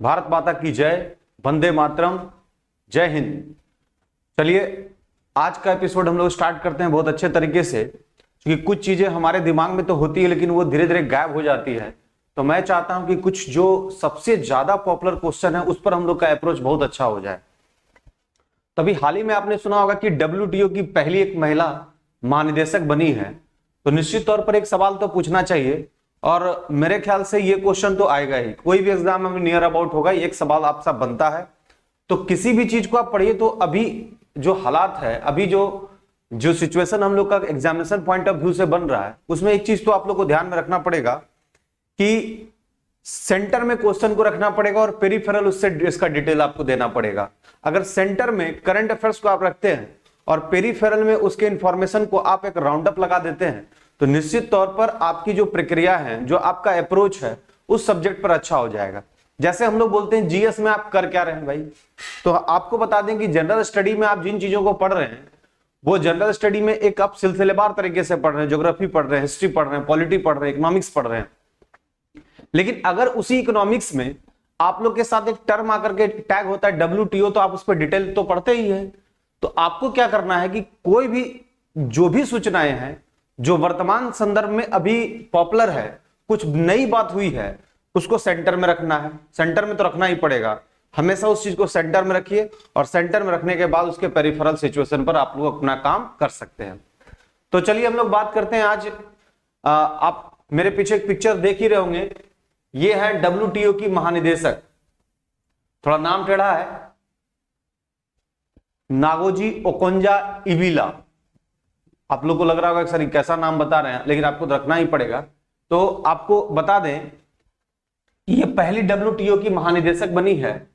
भारत माता की जय, वंदे मातरम, जय हिंद। चलिए आज का एपिसोड हम लोग स्टार्ट करते हैं बहुत अच्छे तरीके से, क्योंकि कुछ चीजें हमारे दिमाग में तो होती है लेकिन वो धीरे धीरे गायब हो जाती है। तो मैं चाहता हूं कि कुछ जो सबसे ज्यादा पॉपुलर क्वेश्चन है उस पर हम लोग का अप्रोच बहुत अच्छा हो जाए। तभी हाल ही में आपने सुना होगा कि WTO की पहली एक महिला महानिदेशक बनी है, तो निश्चित तौर पर एक सवाल तो पूछना चाहिए और मेरे ख्याल से ये क्वेश्चन तो आएगा ही, कोई भी एग्जाम में नियर अबाउट होगा, एक सवाल आपसा बनता है। तो किसी भी चीज को आप पढ़िए तो अभी जो हालात है, अभी जो सिचुएशन हम लोग का एग्जामिनेशन पॉइंट ऑफ व्यू से बन रहा है, उसमें एक चीज तो आप लोग को ध्यान में रखना पड़ेगा कि सेंटर में क्वेश्चन को रखना पड़ेगा और पेरिफेरल उससे इसका डिटेल आपको देना पड़ेगा। अगर सेंटर में करंट अफेयर्स को आप रखते हैं और पेरिफेरल में उसके इंफॉर्मेशन को आप एक राउंड अप लगा देते हैं तो निश्चित तौर पर आपकी जो प्रक्रिया है, जो आपका अप्रोच है उस सब्जेक्ट पर अच्छा हो जाएगा। जैसे हम लोग बोलते हैं जीएस में आप कर क्या रहे हैं भाई, तो आपको बता दें कि जनरल स्टडी में आप जिन चीजों को पढ़ रहे हैं वो जनरल स्टडी में एक आप सिलसिलेवार तरीके से पढ़ रहे हैं, ज्योग्राफी पढ़ रहे हैं, हिस्ट्री पढ़ रहे हैं, पॉलिटी पढ़ रहे हैं, इकोनॉमिक्स पढ़ रहे हैं। लेकिन अगर उसी इकोनॉमिक्स में आप लोग के साथ एक टर्म आकर के टैग होता है WTO, तो आप उस पर डिटेल तो पढ़ते ही है। तो आपको क्या करना है कि कोई भी जो भी सूचनाएं हैं जो वर्तमान संदर्भ में अभी पॉपुलर है, कुछ नई बात हुई है, उसको सेंटर में रखना है। सेंटर में तो रखना ही पड़ेगा, हमेशा उस चीज को सेंटर में रखिए और सेंटर में रखने के बाद उसके पेरिफेरल सिचुएशन पर आप लोग अपना काम कर सकते हैं। तो चलिए हम लोग बात करते हैं आज। आप मेरे पीछे एक पिक्चर देख ही रहे होंगे, ये है WTO की महानिदेशक, थोड़ा नाम टेढ़ा है, नागोजी ओकोंजा-इविला। आप लोग को लग रहा होगा सर कैसा नाम बता रहे हैं, लेकिन आपको तो रखना ही पड़ेगा। तो आपको बता दें कि ये पहली WTO की महानिदेशक बनी है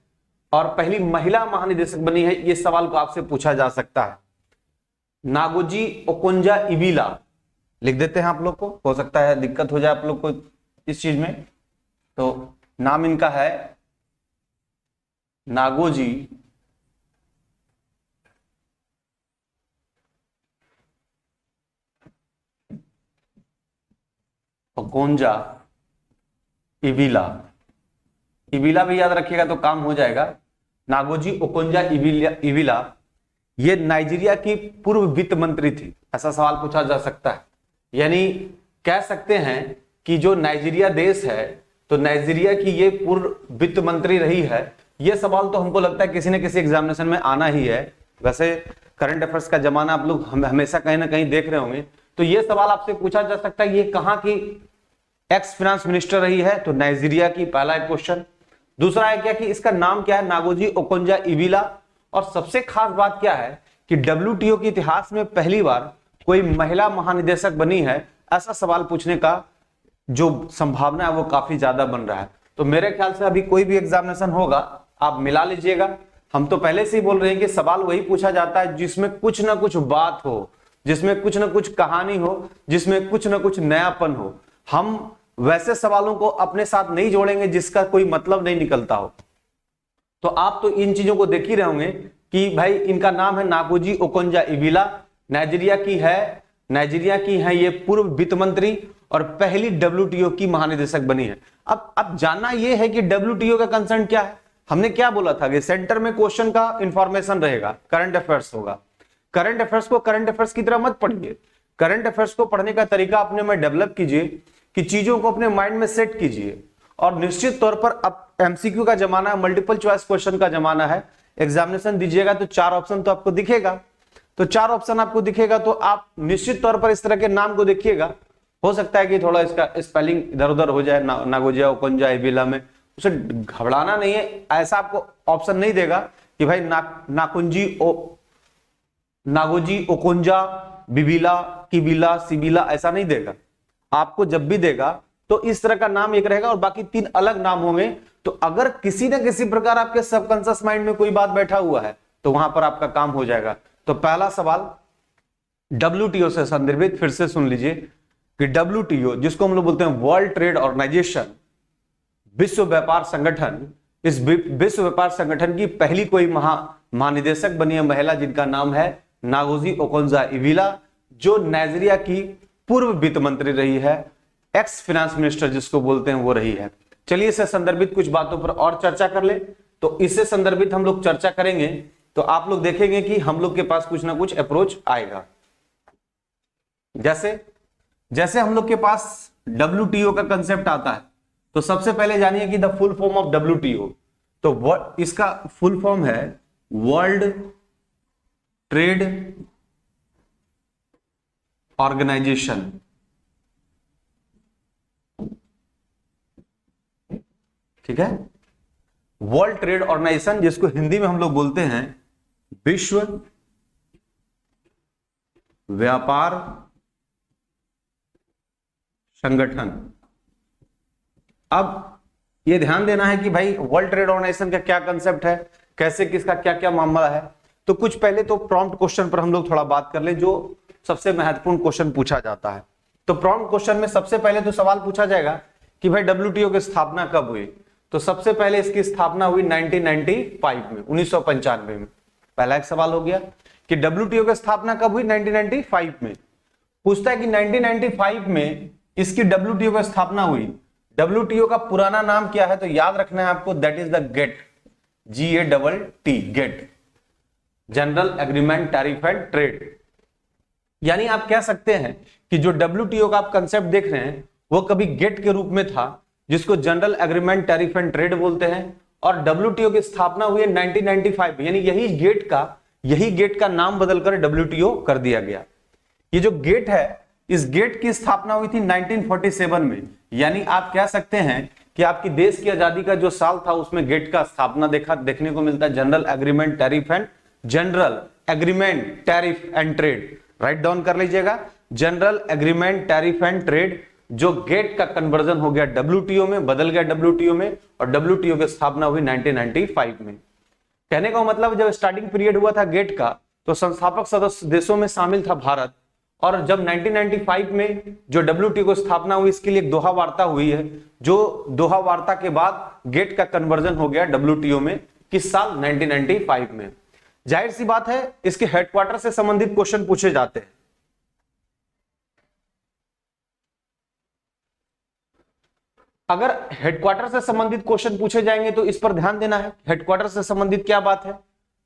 और पहली महिला महानिदेशक बनी है। ये सवाल को आपसे पूछा जा सकता है। नागोजी ओकोंजा-इविला लिख देते हैं आप लोग को, हो सकता है दिक्कत हो जाए आप लोग को इस चीज में। तो नाम इनका है नागोजी ओकोंजा-इविला। इविला भी याद रखिएगा तो काम हो जाएगा। नागोजी ओकोंजा-इविला ये नाइजीरिया की पूर्व वित्त मंत्री थी। ऐसा सवाल पूछा जा सकता है, यानी कह सकते हैं कि जो नाइजीरिया देश है तो नाइजीरिया की ये पूर्व वित्त मंत्री रही है। ये सवाल तो हमको लगता है किसी न किसी एग्जामिनेशन में आना ही है। वैसे करंट अफेयर्स का जमाना आप लोग हमेशा कहीं ना कहीं देख रहे होंगे, तो ये सवाल आपसे पूछा जा सकता है ये कहां की एक्स फाइनेंस मिनिस्टर रही है, तो नाइजीरिया की, पहला एक क्वेश्चन। दूसरा है क्या कि इसका नाम क्या है, नागोजी ओकोंजा-इविला। और सबसे खास बात क्या है कि WTO के इतिहास में पहली बार कोई महिला महानिदेशक बनी है। ऐसा सवाल पूछने का जो संभावना है वो काफी ज्यादा बन रहा है। तो मेरे ख्याल से अभी कोई भी एग्जामिनेशन होगा आप मिला लीजिएगा। हम तो पहले से ही बोल रहे हैं कि सवाल वही पूछा जाता है जिसमें कुछ ना कुछ बात हो, जिसमें कुछ ना कुछ कहानी हो, जिसमें कुछ ना कुछ नयापन हो। हम वैसे सवालों को अपने साथ नहीं जोड़ेंगे जिसका कोई मतलब नहीं निकलता हो। तो आप तो इन चीजों को देख ही रहे होंगे कि भाई इनका नाम है नागोजी ओकोंजा-इविला, नाइजीरिया की है ये पूर्व वित्त मंत्री और पहली WTO की महानिदेशक बनी है। अब जानना यह है कि WTO का कंसर्न क्या है। हमने क्या बोला था कि सेंटर में क्वेश्चन का इंफॉर्मेशन रहेगा, करंट अफेयर्स होगा। करंट अफेयर्स को करंट अफेयर्स की तरह मत पढ़िए। करंट अफेयर्स को पढ़ने का तरीका अपने में डेवलप कीजिए कि चीजों को अपने माइंड में सेट कीजिए। और निश्चित तौर पर अब MCQ का जमाना है, मल्टीपल चॉइस क्वेश्चन का जमाना है। एग्जामिनेशन दीजिएगा तो 4 ऑप्शन तो आपको दिखेगा, तो 4 ऑप्शन आपको दिखेगा तो आप निश्चित तौर पर इस तरह के नाम को देखिएगा। हो सकता है कि थोड़ा इसका स्पेलिंग इधर उधर हो जाए नागोजिया ओकोंजा-इविला में, उसे घबराना नहीं है। ऐसा आपको ऑप्शन नहीं देगा कि भाई नागोजी ओकोंजा-बिबिला, किबिला, सिबिला, ऐसा नहीं देगा। आपको जब भी देगा तो इस तरह का नाम एक रहेगा और बाकी 3 अलग नाम होंगे। तो अगर किसी न किसी प्रकार आपके सबकॉन्शियस माइंड में कोई बात बैठा हुआ है तो वहां पर आपका काम हो जाएगा। तो पहला सवाल WTO से संदर्भित फिर से सुन लीजिए कि WTO जिसको हम लोग बोलते हैं वर्ल्ड ट्रेड ऑर्गेनाइजेशन, विश्व व्यापार संगठन, इस विश्व व्यापार संगठन की पहली कोई महानिदेशक बनी है महिला जिनका नाम है नागोजी ओकोंजा-इविला, जो नाइजीरिया की पूर्व वित्त मंत्री रही है, एक्स फाइनेंस मिनिस्टर जिसको बोलते हैं वो रही है। चलिए इससे संदर्भित कुछ बातों पर और चर्चा कर ले। तो इससे संदर्भित हम लोग चर्चा करेंगे तो आप लोग देखेंगे कि हम लोग के पास कुछ ना कुछ अप्रोच आएगा। जैसे जैसे हम लोग के पास WTO का कंसेप्ट आता है, तो सबसे पहले जानिए कि the full form of WTO, तो इसका फुल फॉर्म है वर्ल्ड ट्रेड ऑर्गेनाइजेशन। ठीक है, वर्ल्ड ट्रेड ऑर्गेनाइजेशन, जिसको हिंदी में हम लोग बोलते हैं विश्व व्यापार संगठन। अब ये ध्यान देना है कि भाई वर्ल्ड ट्रेड ऑर्गेनाइजेशन का क्या कंसेप्ट है, कैसे किसका क्या क्या मामला है। तो कुछ पहले तो प्रॉम्प्ट क्वेश्चन पर हम लोग थोड़ा बात कर ले, जो सबसे महत्वपूर्ण क्वेश्चन पूछा जाता है। तो प्रॉम्प्ट क्वेश्चन में सबसे पहले तो सवाल पूछा जाएगा कि भाई WTO की स्थापना कब हुई। तो सबसे पहले इसकी स्थापना हुई 1995 में, 1995 में। पहला एक सवाल हो गया कि WTO की स्थापना कब हुई, 1995 में। पूछता है कि 1995 में इसकी WTO की स्थापना हुई। WTO का पुराना नाम क्या है, तो याद रखना है आपको, that is the GATT, GATT, GATT, general agreement tariff and trade. यानी आप कह सकते हैं कि जो WTO का आप कंसेप्ट देख रहे हैं वो कभी गेट के रूप में था, जिसको general agreement tariff and trade बोलते हैं, और WTO की स्थापना हुई है 1995 में। यानी यही गेट का नाम बदलकर WTO कर दिया गया। ये जो गेट है, इस गेट की स्थापना हुई थी 1947 में। यानी आप कह सकते हैं कि आपकी देश की आजादी का जो साल था उसमें गेट का स्थापना देखने को मिलता है, general agreement tariff and trade. Write down कर लीजिएगा, general agreement tariff and trade, जो गेट का कन्वर्जन हो गया WTO में, बदल गया WTO में, और WTO की स्थापना हुई 1995 में। कहने का मतलब जब स्टार्टिंग पीरियड हुआ था गेट का, तो संस्थापक सदस्य देशों में शामिल था भारत, और जब 1995 में जो WTO की स्थापना हुई, इसके लिए एक दोहा वार्ता हुई है, जो दोहा वार्ता के बाद गेट का कन्वर्जन हो गया WTO में, किस साल, 1995 में। जाहिर सी बात है इसके हेडक्वार्टर से संबंधित क्वेश्चन पूछे जाते हैं। अगर हेडक्वार्टर से संबंधित क्वेश्चन पूछे जाएंगे तो इस पर ध्यान देना है, हेडक्वार्टर से संबंधित क्या बात है।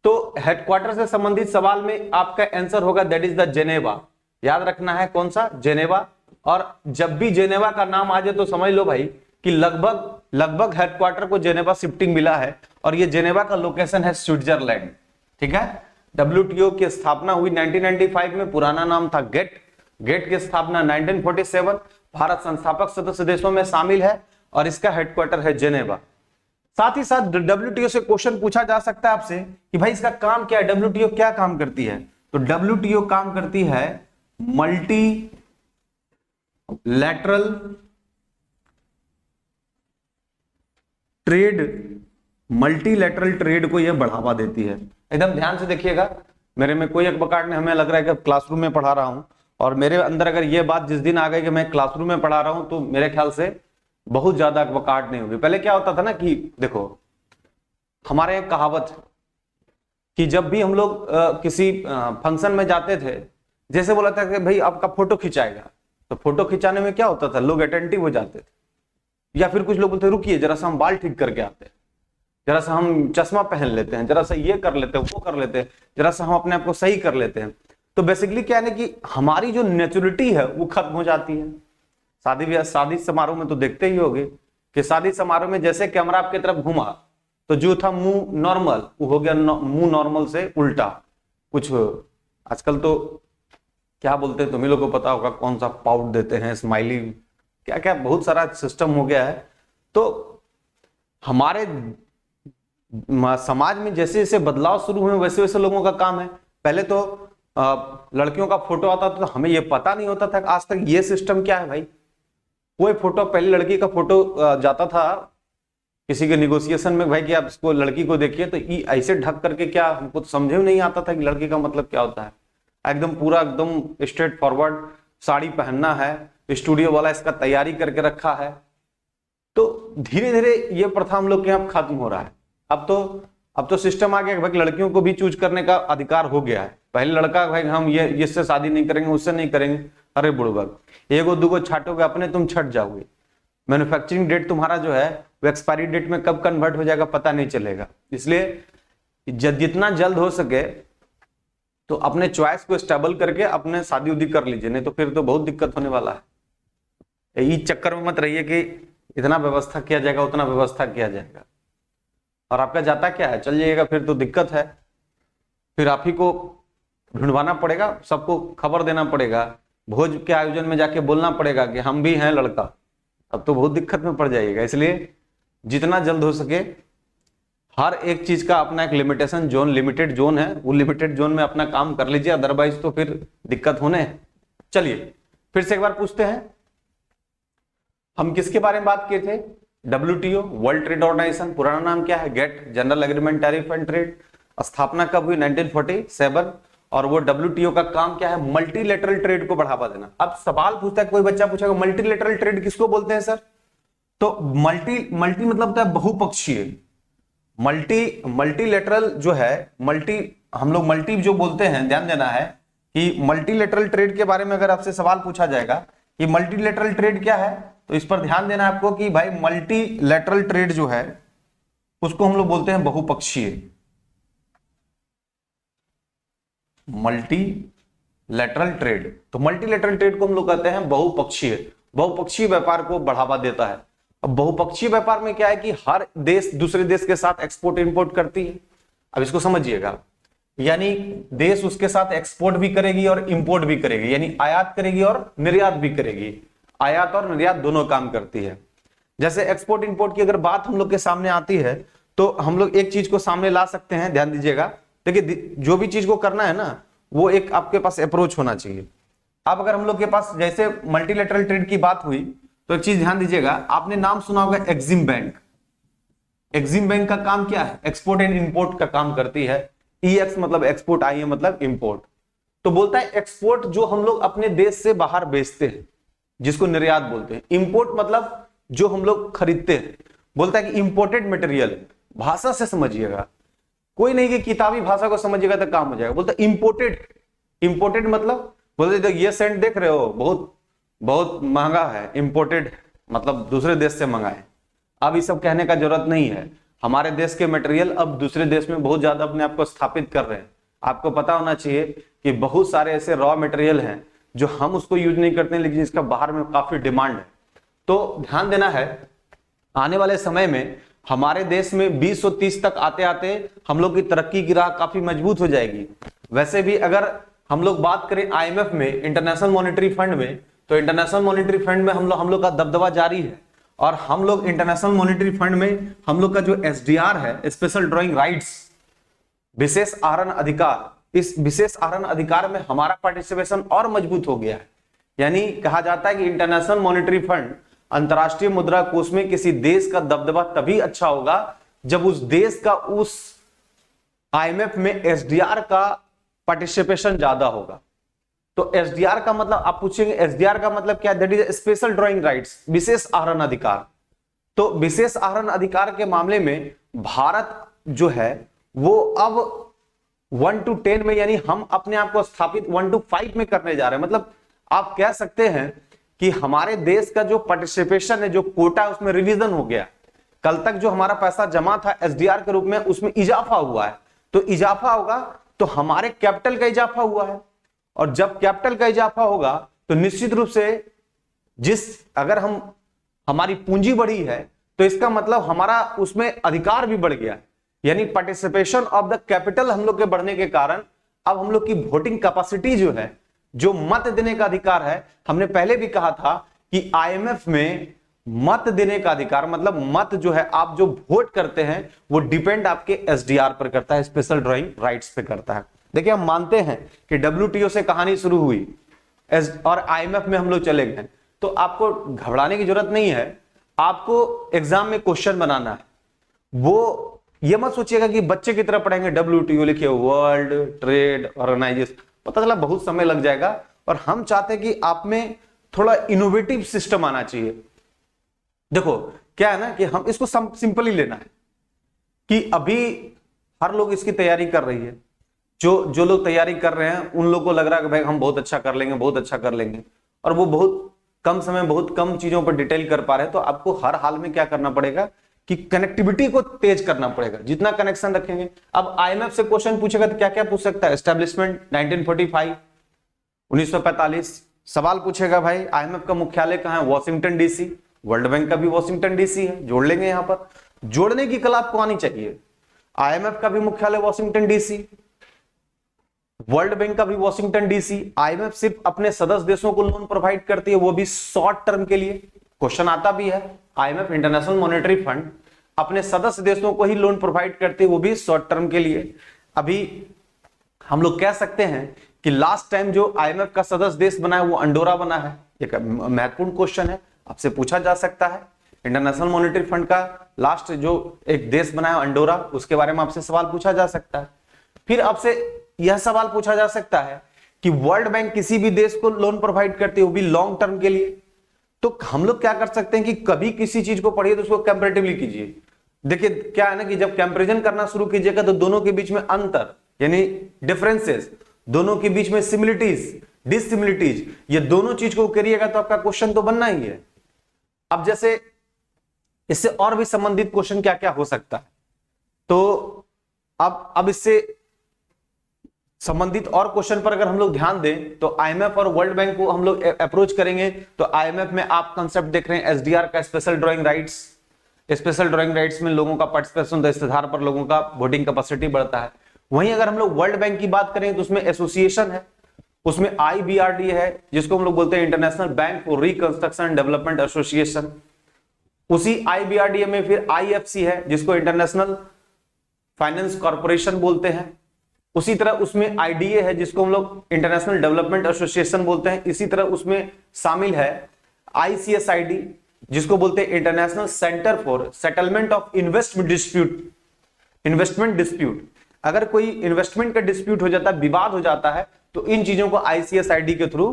तो हेडक्वार्टर से संबंधित सवाल में आपका आंसर होगा दैट इज द जेनेवा। याद रखना है कौन सा, जेनेवा। और जब भी जेनेवा का नाम आ जाए तो समझ लो भाई कि लगभग हेडक्वार्टर को जेनेवा शिफ्टिंग मिला है, और ये जेनेवा का लोकेशन है स्विट्जरलैंड। ठीक है, WTO की स्थापना हुई 1995 में, पुराना नाम था गेट की स्थापना 1947, भारत संस्थापक सदस्य देशों में शामिल है, और इसका हेडक्वार्टर है जेनेवा। साथ ही साथ WTO से क्वेश्चन पूछा जा सकता है आपसे कि भाई इसका काम क्या है, WTO क्या काम करती है। तो WTO काम करती है मल्टीलैटरल ट्रेड को यह बढ़ावा देती है। एकदम ध्यान से देखिएगा, मेरे में कोई अकबकाट नहीं, हमें लग रहा है कि क्लासरूम में पढ़ा रहा हूं, और मेरे अंदर अगर ये बात जिस दिन आ गई कि मैं क्लासरूम में पढ़ा रहा हूं तो मेरे ख्याल से बहुत ज्यादा अकबकाट नहीं होगी। पहले क्या होता था ना कि देखो, हमारे यहाँ कहावत है कि जब भी हम लोग किसी फंक्शन में जाते थे, जैसे बोला था कि भाई आपका फोटो खिंचाएगा, तो फोटो खिंचाने में क्या होता था, लोग अटेंटिव हो जाते थे, या फिर कुछ लोग बोलते रुकिए जरा सा हम बाल ठीक करके आते हैं, जरा सा हम चश्मा पहन लेते हैं, जरा सा ये कर लेते हैं, वो कर लेते हैं, जरा सा हम अपने आप को सही कर लेते हैं। तो बेसिकली क्या है कि हमारी जो नेचुरलिटी है वो खत्म हो जाती है। शादी समारोह में तो देखते ही होगे कि शादी समारोह में जैसे कैमरा आपकी तरफ घुमा तो जो था मुंह नॉर्मल, वो हो गया मुंह नॉर्मल से उल्टा कुछ। आजकल तो क्या बोलते हैं, तुम्ही लोग को पता होगा, कौन सा पाउट देते हैं, स्माइली, क्या क्या बहुत सारा सिस्टम हो गया है। तो हमारे समाज में जैसे जैसे बदलाव शुरू हुए वैसे वैसे लोगों का काम है। पहले तो लड़कियों का फोटो आता था तो हमें ये पता नहीं होता था आज तक ये सिस्टम क्या है भाई। कोई फोटो, पहले लड़की का फोटो जाता था किसी के निगोशिएशन में, भाई कि आप इसको लड़की को देखिए तो ऐसे ढक करके, क्या हमको तो समझे में नहीं आता था कि लड़की का मतलब क्या होता है। एकदम पूरा एकदम स्ट्रेट फॉरवर्ड साड़ी पहनना है, स्टूडियो वाला इसका तैयारी करके रखा है। तो धीरे धीरे ये प्रथा हम लोग के यहाँ खत्म हो रहा है। अब तो सिस्टम आ गया भाई लड़कियों को भी चूज करने का अधिकार हो गया है। पहले लड़का भाई हम ये इससे शादी नहीं करेंगे, उससे नहीं करेंगे, अरे बुड़बक एगो दूगो छाटोगे अपने तुम छट जाओगे, मैन्युफैक्चरिंग डेट तुम्हारा जो है वो एक्सपायरी डेट में कब कन्वर्ट हो जाएगा पता नहीं चलेगा। इसलिए जितना जल्द हो सके तो अपने चॉइस को स्टेबल करके अपने शादी उदी कर लीजिए, नहीं तो फिर तो बहुत दिक्कत होने वाला है। इस चक्कर में मत रहिए कि इतना व्यवस्था किया जाएगा उतना व्यवस्था किया जाएगा और आपका जाता क्या है, चल जाइएगा, फिर तो दिक्कत है। फिर आप ही को ढूंढवाना पड़ेगा, सबको खबर देना पड़ेगा, भोज के आयोजन में जाके बोलना पड़ेगा कि हम भी हैं लड़का, अब तो बहुत दिक्कत में पड़ जाइएगा। इसलिए जितना जल्द हो सके हर एक चीज का अपना एक लिमिटेशन जोन, लिमिटेड जोन है, वो लिमिटेड जोन में अपना काम कर लीजिए, अदरवाइज तो फिर दिक्कत होने है। चलिए फिर से एक बार पूछते हैं, हम किसके बारे में बात किए थे? WTO, वर्ल्ड ट्रेड ऑर्गेनाइजेशन, पुराना नाम क्या है? GATT, general agreement tariff and trade. स्थापना कब हुई? 1947। और वो WTO का काम क्या है? मल्टीलेटरल ट्रेड को बढ़ावा देना। अब सवाल पूछता है, कोई बच्चा पूछेगा मल्टीलेटरल ट्रेड किसको बोलते हैं सर? तो मल्टी मतलब होता है बहुपक्षीय। मल्टीलेटरल जो है, हम लोग मल्टी जो बोलते हैं, ध्यान देना है कि मल्टीलेटरल ट्रेड के बारे में अगर आपसे सवाल पूछा जाएगा कि मल्टीलेटरल ट्रेड क्या है, तो इस पर ध्यान देना है आपको कि भाई मल्टीलेटरल ट्रेड जो है उसको हम लोग बोलते हैं बहुपक्षीय। मल्टीलेटरल ट्रेड, तो मल्टीलेटरल ट्रेड को हम लोग कहते हैं बहुपक्षीय व्यापार को बढ़ावा देता है। अब बहुपक्षीय व्यापार में क्या है कि हर देश दूसरे देश के साथ एक्सपोर्ट इंपोर्ट करती है। अब इसको समझिएगा, यानी देश उसके साथ एक्सपोर्ट भी करेगी और इंपोर्ट भी करेगी, यानी आयात करेगी और निर्यात भी करेगी। आयात और निर्यात दोनों काम करती है। जैसे एक्सपोर्ट इंपोर्ट की अगर बात हम लोग के सामने आती है तो हम लोग एक चीज को सामने ला सकते हैं, ध्यान दीजिएगा। देखिए जो भी चीज को करना है ना, वो एक आपके पास अप्रोच होना चाहिए। अब अगर हम लोग के पास जैसे मल्टीलेटरल ट्रेड की बात हुई तो एक चीज ध्यान दीजिएगा, आपने नाम सुना होगा एक्सिम बैंक। एक्सिम बैंक का काम क्या है? एक्सपोर्ट एंड इंपोर्ट का काम करती है। EX मतलब एक्सपोर्ट, IM मतलब इंपोर्ट। तो बोलता है एक्सपोर्ट जो हम लोग अपने देश से बाहर बेचते हैं, जिसको निर्यात बोलते हैं। इंपोर्ट मतलब जो हम लोग खरीदते हैं। बोलता है कि इंपोर्टेड मटेरियल, भाषा से समझिएगा, कोई नहीं कि किताबी भाषा को समझिएगा तो काम हो जाएगा। बोलता है इंपोर्टेड मतलब, बोलते ये सेंट देख रहे हो बहुत महंगा है, इंपोर्टेड मतलब दूसरे देश से मंगाए। अब ये सब कहने का जरूरत नहीं है। हमारे देश के मटेरियल अब दूसरे देश में बहुत ज्यादा अपने आप को स्थापित कर रहे हैं। आपको पता होना चाहिए कि बहुत सारे ऐसे रॉ मटेरियल हैं जो हम उसको यूज नहीं करते हैं, लेकिन इसका बाहर में काफी डिमांड है। तो ध्यान देना है, आने वाले समय में हमारे देश में 2030 तक आते आते हम लोग की तरक्की की राह काफी मजबूत हो जाएगी। वैसे भी अगर हम लोग बात करें IMF में, इंटरनेशनल मॉनेटरी फंड में, तो इंटरनेशनल मॉनेटरी फंड में हम लोग का दबदबा जारी है। और हम लोग इंटरनेशनल मॉनेटरी फंड में हम लोग का जो SDR है, स्पेशल ड्रॉइंग राइट्स, विशेष आहरण अधिकार, इस विशेष आहरण अधिकार में हमारा पार्टिसिपेशन और मजबूत हो गया है। यानी कहा जाता है कि इंटरनेशनल मॉनेटरी फंड, अंतरराष्ट्रीय मुद्रा कोष में किसी देश का दबदबा तभी अच्छा होगा जब उस देश का उस IMF में SDR का पार्टिसिपेशन ज्यादा होगा। तो SDR का मतलब आप पूछेंगे SDR का मतलब क्या है? That is special drawing rights, विशेष आहरण अधिकार। तो विशेष आहरण अधिकार के मामले में भारत जो है वो अब 1 to 10 में, यानी हम अपने आप को स्थापित 1 to 5 में करने जा रहे हैं। मतलब आप कह सकते हैं कि हमारे देश का जो पार्टिसिपेशन है, जो कोटा है, उसमें रिवीजन हो गया। कल तक जो हमारा पैसा जमा था SDR के रूप में, उसमें इजाफा हुआ है। तो इजाफा होगा तो हमारे कैपिटल का इजाफा हुआ है, और जब कैपिटल का इजाफा होगा तो निश्चित रूप से अगर हमारी पूंजी बढ़ी है तो इसका मतलब हमारा उसमें अधिकार भी बढ़ गया। यानी पार्टिसिपेशन ऑफ द कैपिटल हम लोग के बढ़ने के कारण अब हम लोग की वोटिंग कैपेसिटी जो है, जो मत देने का अधिकार है, हमने पहले भी कहा था कि IMF में मत देने का अधिकार, मतलब मत जो है, आप जो वोट करते हैं वो डिपेंड आपके SDR पर करता है, स्पेशल ड्रॉइंग राइट्स पे करता है। देखिए हम मानते हैं कि WTO से कहानी शुरू हुई और IMF में हम लोग चले गए, तो आपको घबराने की जरूरत नहीं है। आपको एग्जाम में क्वेश्चन बनाना है, वो ये मत सोचिएगा कि बच्चे की तरह पढ़ेंगे WTO लिखिए वर्ल्ड ट्रेड ऑर्गेनाइजेशन, पता चला बहुत समय लग जाएगा। और हम चाहते हैं कि आप में थोड़ा इनोवेटिव सिस्टम आना चाहिए। देखो क्या है ना कि हम इसको सिंपली लेना है कि अभी हर लोग इसकी तैयारी कर रही है। जो लोग तैयारी कर रहे हैं उन लोगों को लग रहा है कि भाई हम बहुत अच्छा कर लेंगे, बहुत अच्छा कर लेंगे, और वो बहुत कम समय बहुत कम चीजों पर डिटेल कर पा रहे हैं। तो आपको हर हाल में क्या करना पड़ेगा कि कनेक्टिविटी को तेज करना पड़ेगा, जितना कनेक्शन रखेंगे। अब आईएमएफ से क्वेश्चन पूछेगा तो क्या क्या पूछ सकता है, एस्टेब्लिशमेंट 1945 1945 सवाल पूछेगा भाई आईएमएफ का मुख्यालय कहां है, वॉशिंगटन डीसी। वर्ल्ड बैंक का भी वॉशिंगटन डीसी है, जोड़ लेंगे यहां पर, जोड़ने की कला आपको आनी चाहिए। आईएमएफ का भी मुख्यालय वॉशिंगटन डीसी, वर्ल्ड बैंक का भी वॉशिंगटन डीसी। आईएमएफ सिर्फ अपने सदस्य देशों को लोन प्रोवाइड करती है, वो भी शॉर्ट टर्म के लिए, क्वेश्चन आता भी है। आईएमएफ इंटरनेशनल मॉनेटरी फंड अपने सदस्य देशों को ही लोन प्रोवाइड करती है, वो भी शॉर्ट टर्म के लिए। अभी हम लोग कह सकते हैं कि लास्ट टाइम जो आईएमएफ का सदस्य देश बना है वो अंडोरा बना है। एक महत्वपूर्ण क्वेश्चन है, आपसे पूछा जा सकता है। इंटरनेशनल मॉनेटरी फंड का लास्ट जो एक देश बना है अंडोरा, उसके बारे में आपसे सवाल पूछा जा सकता है। फिर आपसे यह सवाल पूछा जा सकता है कि वर्ल्ड बैंक किसी भी देश को लोन प्रोवाइड करती है, वो भी लॉन्ग टर्म के लिए। तो हम लोग क्या कर सकते हैं कि कभी किसी चीज को पढ़िए तो उसको कंपैरेटिवली कीजिए। देखिए क्या है ना कि जब कंपैरिजन करना शुरू कीजिएगा तो दोनों के बीच में अंतर यानी डिफरेंसेस, दोनों के बीच में सिमिलिटीज डिसिमिलिटीज, ये दोनों चीज को करिएगा तो आपका क्वेश्चन तो बनना ही है। अब जैसे इससे और भी संबंधित क्वेश्चन क्या क्या हो सकता है, तो अब इससे संबंधित और क्वेश्चन पर अगर हम लोग ध्यान दें तो आईएमएफ और वर्ल्ड बैंक को हम लोग अप्रोच करेंगे। तो आईएमएफ में आप कंसेप्ट देख रहे हैं एसडीआर का, special drawing rights. Special drawing rights में लोगों का पार्टिसिपेशन, इस आधार पर लोगों का वोटिंग कैपेसिटी बढ़ता है। वहीं अगर हम लोग वर्ल्ड बैंक की बात करें तो उसमें एसोसिएशन है, उसमें आईबीआरडी है जिसको हम लोग बोलते हैं international bank for reconstruction and development association. उसी आईबीआरडीए में फिर आईएफसी है जिसको इंटरनेशनल फाइनेंस कॉर्पोरेशन बोलते हैं। उसी तरह उसमें आईडीए है जिसको हम लोग इंटरनेशनल डेवलपमेंट एसोसिएशन बोलते हैं। इसी तरह उसमें शामिल है आईसीएसआईडी जिसको बोलते हैं international centre for settlement of investment dispute. अगर कोई इन्वेस्टमेंट का डिस्प्यूट हो जाता है, विवाद हो जाता है, तो इन चीजों को आईसीएसआईडी के थ्रू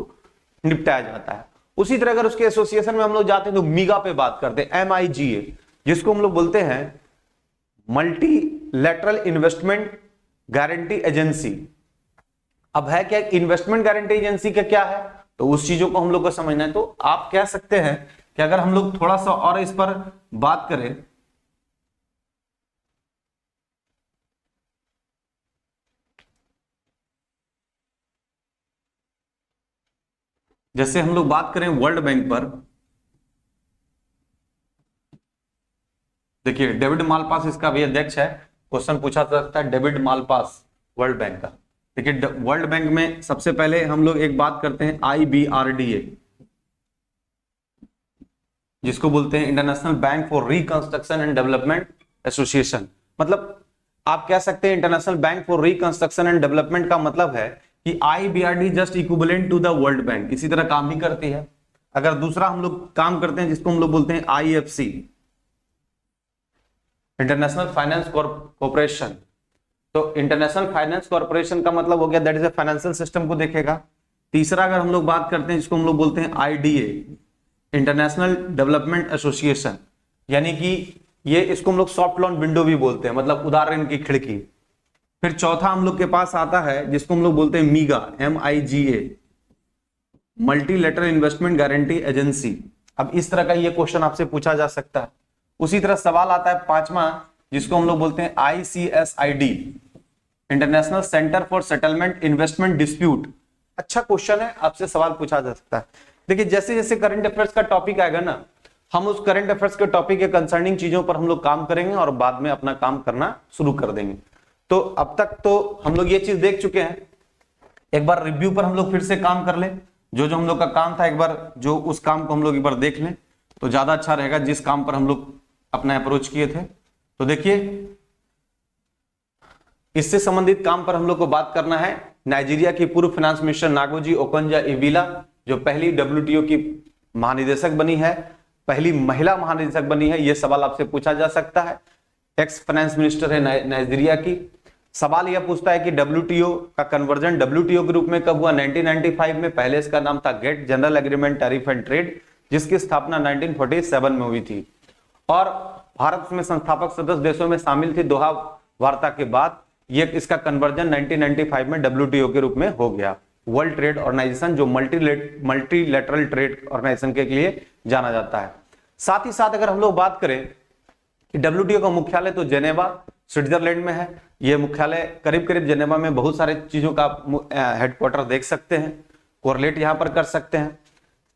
निपटाया जाता है। उसी तरह अगर उसके एसोसिएशन में हम लोग जाते हैं तो मीगा पे बात करते हैं, MIGA जिसको हम लोग बोलते हैं मल्टीलैटरल इन्वेस्टमेंट गारंटी एजेंसी। अब है क्या इन्वेस्टमेंट गारंटी एजेंसी का क्या है, तो उस चीजों को हम लोग को समझना है। तो आप कह सकते हैं कि अगर हम लोग थोड़ा सा और इस पर बात करें, जैसे हम लोग बात करें वर्ल्ड बैंक पर, देखिए डेविड मालपास इसका भी अध्यक्ष है। क्वेश्चन पूछा जा सकता है डेविड मालपास वर्ल्ड बैंक का। देखिए वर्ल्ड बैंक में सबसे पहले हम लोग एक बात करते हैं आईबीआरडीए जिसको बोलते हैं international bank for reconstruction and development association. मतलब आप कह सकते हैं international bank for reconstruction and development का मतलब है कि IBRD just equivalent to the world bank, इसी तरह काम भी करती है। अगर दूसरा हम लोग काम करते हैं जिसको हम लोग बोलते हैं आईएफसी इंटरनेशनल फाइनेंस कॉर्पोरेशन, तो इंटरनेशनल फाइनेंस कॉर्पोरेशन का मतलब हो गया that is a financial system को देखेगा। तीसरा अगर हम लोग बात करते हैं जिसको हम लोग बोलते हैं आईडीए इंटरनेशनल डेवलपमेंट एसोसिएशन, यानी कि ये इसको हम लोग सॉफ्ट लॉन विंडो भी बोलते हैं, मतलब उदार ऋण की खिड़की। फिर चौथा हम लोग के पास आता है जिसको हम लोग बोलते हैं मीगा MIGA multilateral investment guarantee agency. अब इस तरह का ये क्वेश्चन आपसे पूछा जा सकता है। उसी तरह सवाल आता है पांचवा जिसको हम लोग बोलते हैं ICSID international centre for settlement investment dispute. अच्छा क्वेश्चन है, आपसे सवाल पूछा जा सकता है। देखिए जैसे जैसे करंट अफेयर्स का टॉपिक आएगा ना, हम उस करंट अफेयर्स के टॉपिक के कंसर्निंग चीजों पर हम लोग काम करेंगे और बाद में अपना काम करना शुरू कर देंगे। तो अब तक तो हम लोग ये चीज देख चुके हैं। एक बार रिव्यू पर हम लोग फिर से काम कर लें, जो जो हम लोग का काम था एक बार जो उस काम को हम लोग एक बार देख लें तो ज्यादा अच्छा रहेगा, जिस काम पर हम लोग अपना अप्रोच किए थे। तो देखिए इससे संबंधित काम पर हम लोग को बात करना है। नाइजीरिया की पूर्व फाइनेंस मिनिस्टर नागोजी ओकोंजा-इविला जो पहली WTO की महानिदेशक बनी है, पहली महिला महानिदेशक बनी है, यह सवाल आपसे पूछा जा सकता है। एक्स फाइनेंस मिनिस्टर है नाइजीरिया की। सवाल यह पूछता है कि WTO का कन्वर्जन WTO के रूप में कब हुआ, 1995 में। पहले इसका नाम था GATT general agreement tariff and trade, जिसकी स्थापना 1947 में हुई थी और भारत में संस्थापक सदस्य देशों में शामिल थी। दोहा वार्ता के बाद ये इसका कन्वर्जन 1995 में WTO के रूप में हो गया, वर्ल्ड ट्रेड ऑर्गेनाइजेशन, जो मल्टीलैटरल ट्रेड ऑर्गेनाइजेशन के लिए जाना जाता है। साथ ही साथ अगर हम लोग बात करें कि WTO का मुख्यालय तो जेनेवा स्विट्जरलैंड में है। ये मुख्यालय करीब करीब जेनेवा में बहुत सारे चीजों का हेडक्वार्टर देख सकते हैं, कोरिलेट यहां पर कर सकते हैं।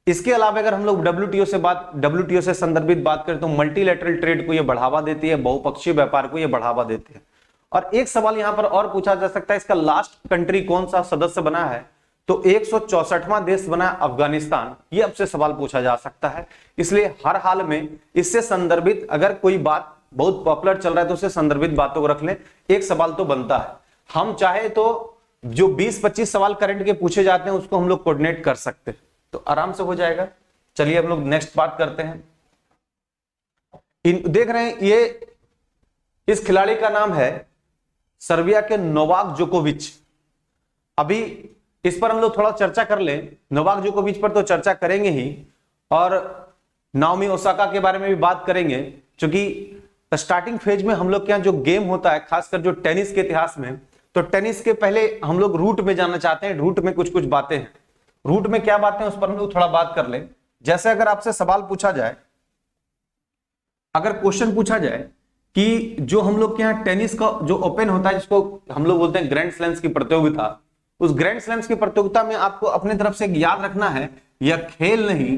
इसके अलावा अगर हम लोग WTO से संदर्भित बात करें तो मल्टीलैटरल ट्रेड को ये बढ़ावा देती है, बहुपक्षीय व्यापार को ये बढ़ावा देती है। और एक सवाल यहां पर और पूछा जा सकता है, इसका लास्ट कंट्री कौन सा सदस्य बना है, तो 164वां देश बना अफगानिस्तान। ये आपसे सवाल पूछा जा सकता है, इसलिए हर हाल में इससे संदर्भित अगर कोई बात बहुत पॉपुलर चल रहा है तो उससे संदर्भित बातों को रख लें, एक सवाल तो बनता है। हम चाहे तो जो 20-25 सवाल करंट के पूछे जाते हैं उसको हम लोग कोऑर्डिनेट कर सकते हैं, तो आराम से हो जाएगा। चलिए हम लोग नेक्स्ट बात करते हैं। देख रहे हैं ये इस खिलाड़ी का नाम है सर्बिया के नोवाक जोकोविच। अभी इस पर हम लोग थोड़ा चर्चा कर लें, नोवाक जोकोविच पर तो चर्चा करेंगे ही, और नाओमी ओसाका के बारे में भी बात करेंगे, क्योंकि स्टार्टिंग फेज में हम लोग के यहाँ जो गेम होता है, खासकर जो टेनिस के इतिहास में, तो टेनिस के पहले हम लोग रूट में जाना चाहते हैं। रूट में कुछ कुछ बातें हैं, रूट में क्या बातें हैं उस पर हम लोग थोड़ा बात कर लें। जैसे अगर आपसे सवाल पूछा जाए, अगर क्वेश्चन पूछा जाए कि जो हम लोग के यहाँ टेनिस का जो ओपन होता है, जिसको हम लोग बोलते हैं ग्रैंड स्लैम्स की प्रतियोगिता, उस ग्रैंड स्लैम्स की प्रतियोगिता में आपको अपनी तरफ से याद रखना है, यह खेल नहीं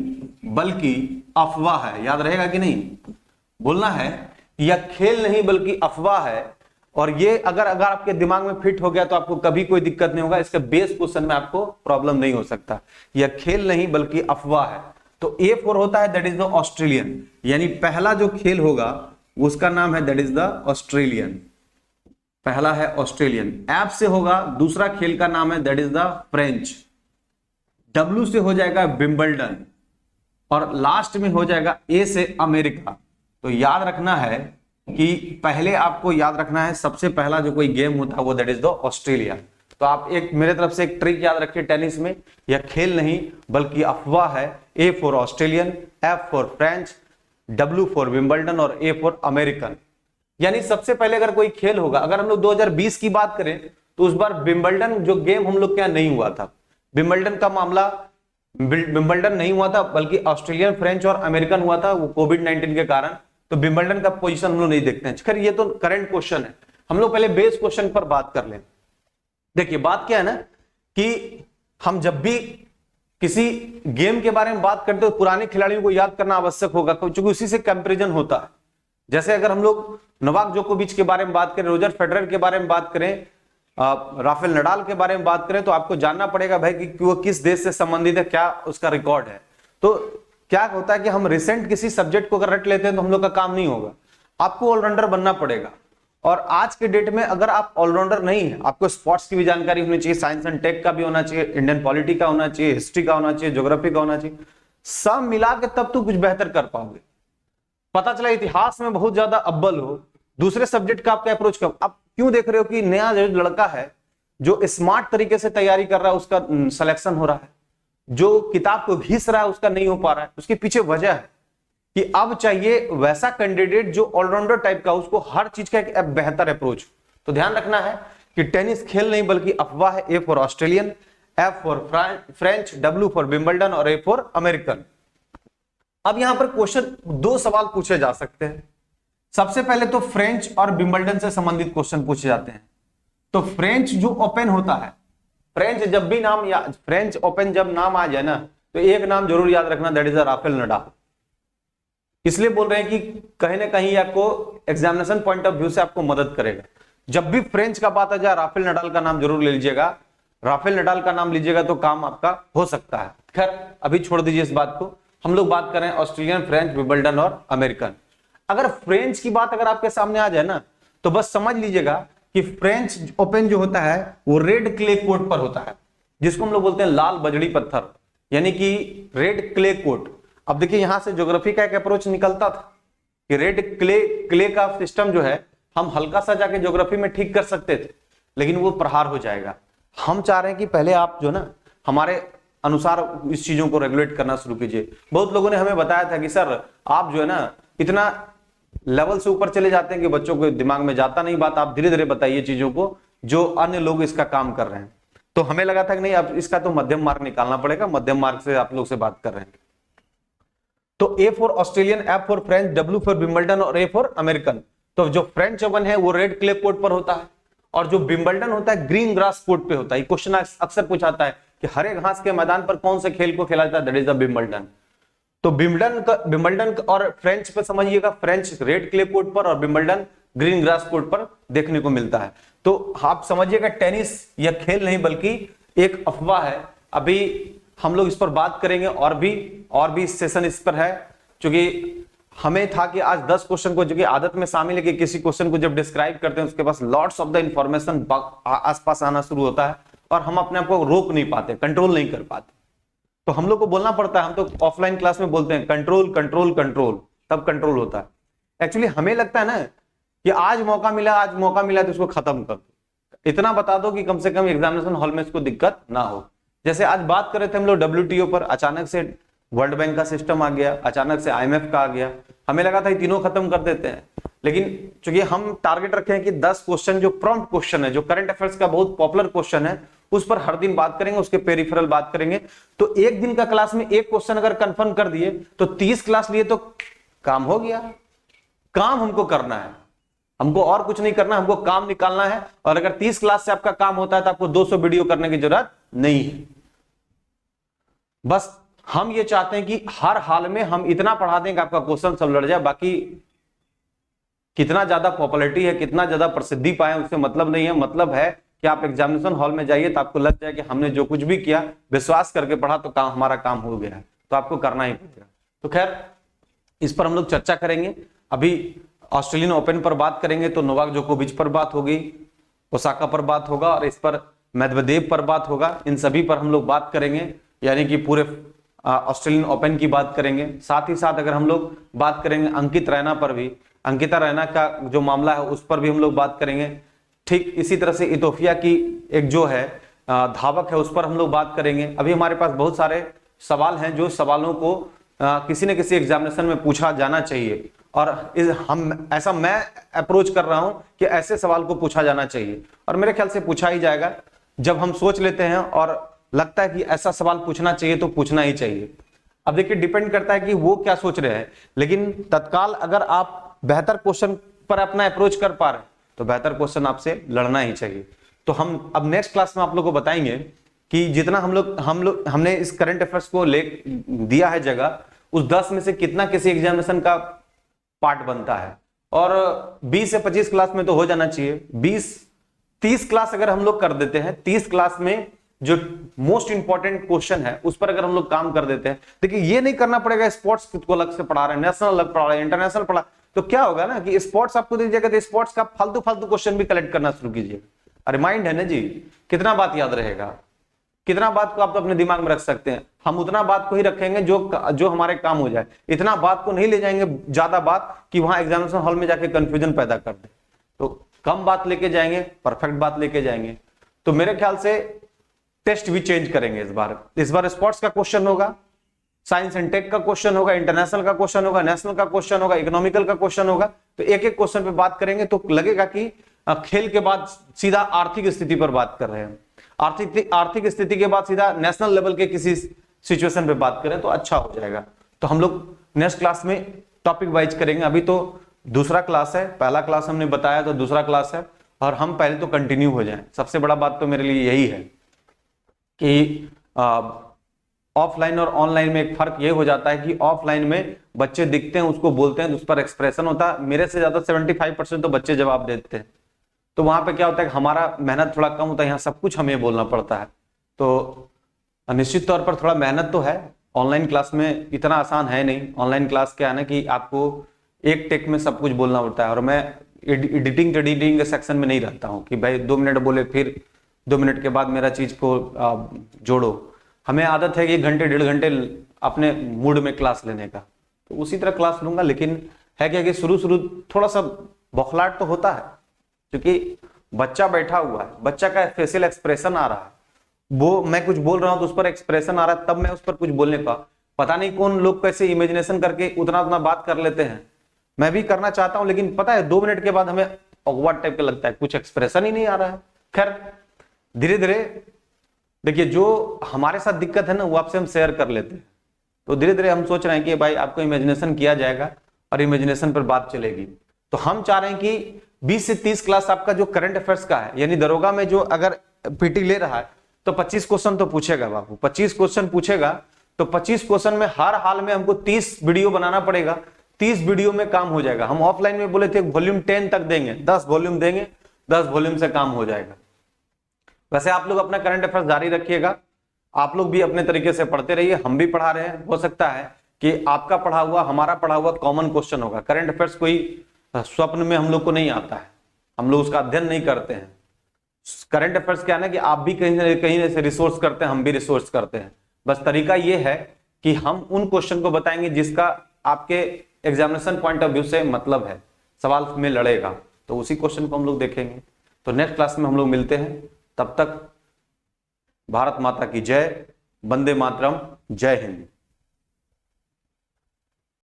बल्कि अफवाह है। याद रहेगा कि नहीं, बोलना है यह खेल नहीं बल्कि अफवाह है। और ये अगर आपके दिमाग में फिट हो गया तो आपको कभी कोई दिक्कत नहीं होगा, इसके बेस क्वेश्चन में आपको प्रॉब्लम नहीं हो सकता। यह खेल नहीं बल्कि अफवाह है। तो A4 होता है, दैट इज द ऑस्ट्रेलियन, यानी पहला जो खेल होगा उसका नाम है दैट इज द ऑस्ट्रेलियन। पहला है ऑस्ट्रेलियन। एफ से होगा दूसरा खेल का नाम है that is the French. W से हो जाएगा विंबलडन, और लास्ट में हो जाएगा A से अमेरिका। तो याद रखना है कि पहले आपको याद रखना है सबसे पहला जो कोई गेम होता है वो दैट इज द ऑस्ट्रेलिया। तो आप एक मेरे तरफ से एक ट्रिक याद रखिए टेनिस में, यह खेल नहीं बल्कि अफवाह है। A for Australian, F for French, W for Wimbledon और A फॉर अमेरिकन। यानी सबसे पहले अगर कोई खेल होगा, अगर हम लोग 2020 की बात करें तो उस बार विंबलडन जो गेम हम लोग के यहाँ नहीं हुआ था, विंबलडन का मामला विंबलडन नहीं हुआ था बल्कि ऑस्ट्रेलियन, फ्रेंच और अमेरिकन हुआ था, वो कोविड-19 के कारण। तो विंबलडन का पोजीशन हम लोग नहीं देखते हैं। खैर ये तो करंट क्वेश्चन है, हम लोग पहले बेस क्वेश्चन पर बात कर लें। देखिए बात क्या है ना कि हम जब भी किसी गेम के बारे में बात करते हो तो पुराने खिलाड़ियों को याद करना आवश्यक होगा, क्योंकि उसी से कंपैरिजन होता है। जैसे अगर हम लोग नोवाक जोकोविच के बारे में बात करें, रोजर फेडरर के बारे में बात करें, राफेल नडाल के बारे में बात करें, तो आपको जानना पड़ेगा भाई कि वो किस देश से संबंधित है, क्या उसका रिकॉर्ड है। तो क्या होता है कि हम रिसेंट किसी सब्जेक्ट को अगर रट लेते हैं तो हम लोग का काम नहीं होगा, आपको ऑलराउंडर बनना पड़ेगा। और आज के डेट में अगर आप ऑलराउंडर नहीं है, आपको स्पोर्ट्स की भी जानकारी होनी चाहिए, साइंस एंड टेक का भी होना चाहिए, इंडियन पॉलिटी का होना चाहिए, हिस्ट्री का होना चाहिए, ज्योग्राफी का होना चाहिए, सब मिला के तब तो कुछ बेहतर कर पाओगे। पता चला इतिहास में बहुत ज्यादा अव्वल हो, दूसरे सब्जेक्ट का आपका अप्रोच कब। आप क्यों देख रहे हो कि नया जो लड़का है जो स्मार्ट तरीके से तैयारी कर रहा है उसका सिलेक्शन हो रहा है, जो किताब को घिस रहा है उसका नहीं हो पा रहा है। उसके पीछे वजह है कि अब चाहिए वैसा कैंडिडेट जो ऑलराउंडर टाइप का, उसको हर चीज का एक बेहतर अप्रोच। तो ध्यान रखना है कि टेनिस खेल नहीं बल्कि अफवाह है। A for Australian, F for French, W for Wimbledon और A फॉर अमेरिकन। अब यहां पर क्वेश्चन दो सवाल पूछे जा सकते हैं। सबसे पहले तो फ्रेंच और विंबलडन से संबंधित क्वेश्चन पूछे जाते हैं। तो फ्रेंच जो ओपन होता है, फ्रेंच जब भी नाम या फ्रेंच ओपन जब नाम आ जाए ना तो एक नाम जरूर याद रखना, दैट इज राफेल नडाल। इसलिए बोल रहे हैं कि कहीं ना कहीं आपको एग्जामिनेशन पॉइंट ऑफ व्यू से आपको मदद करेगा। जब भी फ्रेंच का बात आ जाए राफेल नडाल का नाम जरूर ले लीजिएगा, राफेल नडाल का नाम लीजिएगा तो काम आपका हो सकता है। खैर अभी छोड़ दीजिए इस बात को, हम लोग बात करें ऑस्ट्रेलियन, फ्रेंच, विंबलडन और अमेरिकन। अगर फ्रेंच की बात अगर आपके सामने आ जाए ना तो बस समझ लीजिएगा कि फ्रेंच ओपन जो होता है वो रेड क्ले कोर्ट पर होता है, जिसको हम लोग बोलते हैं लाल बजड़ी पत्थर, यानी कि रेड क्ले कोर्ट। अब देखिए यहां से ज्योग्राफी का एक अप्रोच निकलता था कि रेड क्ले का सिस्टम जो है हम हल्का सा जाके ज्योग्राफी में ठीक कर सकते थे, लेकिन वो प्रहार हो जाएगा। हम चाह रहे हैं कि पहले आप जो ना हमारे अनुसार इस चीजों को रेगुलेट करना शुरू कीजिए। बहुत लोगों ने हमें बताया था कि सर आप जो है ना इतना लेवल से ऊपर चले जाते हैं कि बच्चों को दिमाग में जाता नहीं बात, आप धीरे धीरे बताइए चीजों को जो अन्य लोग इसका काम कर रहे हैं। तो हमें लगा था कि नहीं अब इसका तो मध्यम मार्ग निकालना पड़ेगा, मध्यम मार्ग से आप लोग से बात कर रहे हैं। तो A for Australian, F for French, W for Wimbledon और ए फॉर अमेरिकन। तो जो फ्रेंच ओपन है वो रेड क्ले कोर्ट पर होता है और जो विंबलडन होता है ग्रीन ग्रास कोर्ट पे होता है। क्वेश्चन अक्सर पूछाता है कि हरे घास के मैदान पर कौन से खेल को खेला जाता है, दैट इज द विंबलडन। तो विंबलडन और फ्रेंच पे समझिएगा, फ्रेंच रेड क्ले कोर्ट पर और विंबलडन ग्रीन ग्रास कोर्ट पर देखने को मिलता है। तो आप समझिएगा टेनिस यह खेल नहीं बल्कि एक अफवाह है। अभी हम लोग इस पर बात करेंगे और भी सेशन इस पर है, क्योंकि हमें था कि आज 10 क्वेश्चन को, जो कि आदत में शामिल है कि किसी क्वेश्चन को जब डिस्क्राइब करते हैं उसके पास लॉट्स ऑफ द इंफॉर्मेशन आसपास आना शुरू होता है और हम अपने आप को रोक नहीं पाते, कंट्रोल नहीं कर पाते। तो हम लोग को बोलना पड़ता है। हम तो ऑफलाइन क्लास में बोलते हैं कंट्रोल कंट्रोल कंट्रोल, तब कंट्रोल होता है। एक्चुअली हमें लगता है ना कि आज मौका मिला तो उसको खत्म कर दो, इतना बता दो कि कम से कम एग्जामिनेशन हॉल में इसको दिक्कत ना हो। जैसे आज बात कर रहे थे हम लोग WTO पर, अचानक से वर्ल्ड बैंक का सिस्टम आ गया, अचानक से IMF का आ गया। हमें लगा था ये तीनों खत्म कर देते हैं, लेकिन चूंकि हम टारगेट रखे हैं कि 10 क्वेश्चन जो प्रॉम्प्ट क्वेश्चन है, जो करंट अफेयर्स का बहुत पॉपुलर क्वेश्चन है, उस पर हर दिन बात करेंगे, उसके पेरिफेरल बात करेंगे। तो एक दिन का क्लास में एक क्वेश्चन अगर कंफर्म कर दिए तो 30 क्लास लिए तो काम हो गया। काम हमको करना है, हमको और कुछ नहीं करना, हमको काम निकालना है। और अगर 30 क्लास से आपका काम होता है तो आपको 200 वीडियो करने की जरूरत नहीं है। बस हम ये चाहते हैं कि हर हाल में हम इतना पढ़ा दें कि आपका क्वेश्चन सब लड़ जाए। बाकी कितना ज्यादा पॉपुलैरिटी है, कितना ज्यादा प्रसिद्धि पाए, उससे मतलब नहीं है। मतलब है कि आप एग्जामिनेशन हॉल में जाइए तो आपको लग जाए कि हमने जो कुछ भी किया विश्वास करके पढ़ा तो काम, हमारा काम हो गया है, तो आपको करना ही पड़ेगा। तो खैर इस पर हम लोग चर्चा करेंगे। अभी ऑस्ट्रेलियन ओपन पर बात करेंगे तो नोवाक जोकोविच पर बात होगी, ओसाका पर बात होगा और इस पर मेदवेदेव पर बात होगा। इन सभी पर हम लोग बात करेंगे, यानी कि पूरे ऑस्ट्रेलियन ओपन की बात करेंगे। साथ ही साथ अगर हम लोग बात करेंगे अंकित रैना पर भी, अंकिता रैना का जो मामला है उस पर भी हम लोग बात करेंगे। ठीक इसी तरह से इथोपिया की एक जो है धावक है उस पर हम लोग बात करेंगे। अभी हमारे पास बहुत सारे सवाल हैं जो सवालों को किसी न किसी एग्जामिनेशन में पूछा जाना चाहिए और मैं अप्रोच कर रहा हूं कि ऐसे सवाल को पूछा जाना चाहिए और मेरे ख्याल से पूछा ही जाएगा। जब हम सोच लेते हैं और लगता है कि ऐसा सवाल पूछना चाहिए तो पूछना ही चाहिए। अब देखिए डिपेंड करता है कि वो क्या सोच रहे हैं, लेकिन तत्काल अगर आप बेहतर क्वेश्चन पर अपना अप्रोच कर पा रहे हैं तो बेहतर क्वेश्चन आपसे लड़ना ही चाहिए। तो हम अब नेक्स्ट क्लास में आप लोगों को बताएंगे कि जितना हमने इस करंट अफेयर्स को ले दिया है जगह, उस 10 में से कितना किसी एग्जामिनेशन का पार्ट बनता है। और 20 से 25 क्लास में तो हो जाना चाहिए। 20-30 क्लास अगर हम लोग कर देते हैं, 30 क्लास में जो मोस्ट इंपॉर्टेंट क्वेश्चन है उस पर अगर हम लोग काम कर देते हैं। देखिए ये नहीं करना पड़ेगा स्पोर्ट्स को अलग से पढ़ा रहे हैं, नेशनल अलग पढ़ा रहे हैं, इंटरनेशनल पढ़ा, तो क्या होगा ना कि स्पोर्ट्स आपको दीजिएगा तो स्पोर्ट्स का फालतू क्वेश्चन भी कलेक्ट करना शुरू कीजिए। अरे माइंड है ना जी, कितना बात याद रहेगा, कितना बात को आप तो अपने दिमाग में रख सकते हैं। हम उतना बात को ही रखेंगे जो हमारे काम हो जाए। इतना बात को नहीं ले जाएंगे ज्यादा बात कि वहां एग्जामिनेशन हॉल में जाके कंफ्यूजन पैदा कर दे। तो कम बात लेके जाएंगे, परफेक्ट बात लेके जाएंगे। तो मेरे ख्याल से टेस्ट भी चेंज करेंगे इस बार स्पोर्ट्स का क्वेश्चन होगा, साइंस एंड टेक का क्वेश्चन होगा, इंटरनेशनल का क्वेश्चन होगा, नेशनल का क्वेश्चन होगा, इकोनॉमिकल का क्वेश्चन होगा। तो एक एक क्वेश्चन पे बात करेंगे तो लगेगा कि खेल के बाद सीधा आर्थिक स्थिति पर बात कर रहे हैं, आर्थिक स्थिति के बाद सीधा नेशनल लेवल के किसी सिचुएशन पे बात करें तो अच्छा हो जाएगा। तो हम लोग नेक्स्ट क्लास में टॉपिक वाइज करेंगे। अभी तो दूसरा क्लास है, पहला क्लास हमने बताया तो दूसरा क्लास है और हम पहले तो कंटिन्यू हो जाएं। सबसे बड़ा बात तो मेरे लिए यही है कि ऑफलाइन और ऑनलाइन में एक फर्क ये हो जाता है कि ऑफलाइन में बच्चे दिखते हैं, उसको बोलते हैं, उस पर एक्सप्रेशन होता है। मेरे से ज्यादा 75% तो बच्चे जवाब देते हैं। तो वहां पे क्या होता है कि हमारा मेहनत थोड़ा कम होता है, यहाँ सब कुछ हमें बोलना पड़ता है। तो निश्चित तौर पर थोड़ा मेहनत तो है, ऑनलाइन क्लास में इतना आसान है नहीं। ऑनलाइन क्लास क्या है ना कि आपको एक टेक में सब कुछ बोलना पड़ता है और मैं एडिटिंग के सेक्शन में नहीं रहता हूँ कि भाई 2 मिनट बोले फिर 2 मिनट के बाद मेरा चीज को जोड़ो। हमें आदत है कि 1 घंटे 1.5 घंटे अपने मूड में क्लास लेने का, तो उसी तरह क्लास लूंगा। लेकिन है क्या कि शुरू थोड़ा सा बौखलाहट तो होता है क्योंकि बच्चा बैठा हुआ है, बच्चा का फेशियल एक्सप्रेशन आ रहा है, वो मैं कुछ बोल रहा हूं तो उस पर एक्सप्रेशन आ रहा है, तब मैं उस पर कुछ बोलने का पता नहीं कौन लोग कैसे इमेजिनेशन करके उतना बात कर लेते हैं। मैं भी करना चाहता हूं लेकिन पता है 2 मिनट के बाद हमें ऑकवर्ड टाइप का लगता है, कुछ एक्सप्रेशन ही नहीं आ रहा है। खैर धीरे धीरे देखिए जो हमारे साथ दिक्कत है ना वो आपसे हम शेयर कर लेते हैं। तो धीरे धीरे हम सोच रहे हैं कि भाई आपको इमेजिनेशन किया जाएगा और इमेजिनेशन पर बात चलेगी। तो हम चाह रहे हैं कि 20 से 30 क्लास आपका जो करंट अफेयर्स का है, यानी दरोगा में जो अगर पीटी ले रहा है तो 25 क्वेश्चन तो पूछेगा बाबू, 25 क्वेश्चन पूछेगा। तो 25 क्वेश्चन में हर हाल में हमको 30 वीडियो बनाना पड़ेगा, 30 वीडियो में काम हो जाएगा। हम ऑफलाइन में बोले थे वॉल्यूम 10 तक देंगे, 10 वॉल्यूम देंगे, 10 वॉल्यूम से काम हो जाएगा। वैसे आप लोग अपना करंट अफेयर्स जारी रखिएगा, आप लोग भी अपने तरीके से पढ़ते रहिए, हम भी पढ़ा रहे हैं। हो सकता है कि आपका पढ़ा हुआ हमारा पढ़ा हुआ कॉमन क्वेश्चन होगा। करंट अफेयर्स कोई स्वप्न में हम लोग को नहीं आता है, हम लोग उसका अध्ययन नहीं करते हैं। करंट अफेयर्स क्या है ना कि आप भी कहीं से रिसोर्स करते हैं, हम भी रिसोर्स करते हैं। बस तरीका ये है कि हम उन क्वेश्चन को बताएंगे जिसका आपके एग्जामिनेशन पॉइंट ऑफ व्यू से मतलब है, सवाल में लड़ेगा, तो उसी क्वेश्चन को हम लोग देखेंगे। तो नेक्स्ट क्लास में हम लोग मिलते हैं, तब तक भारत माता की जय, वंदे मातरम, जय हिंद।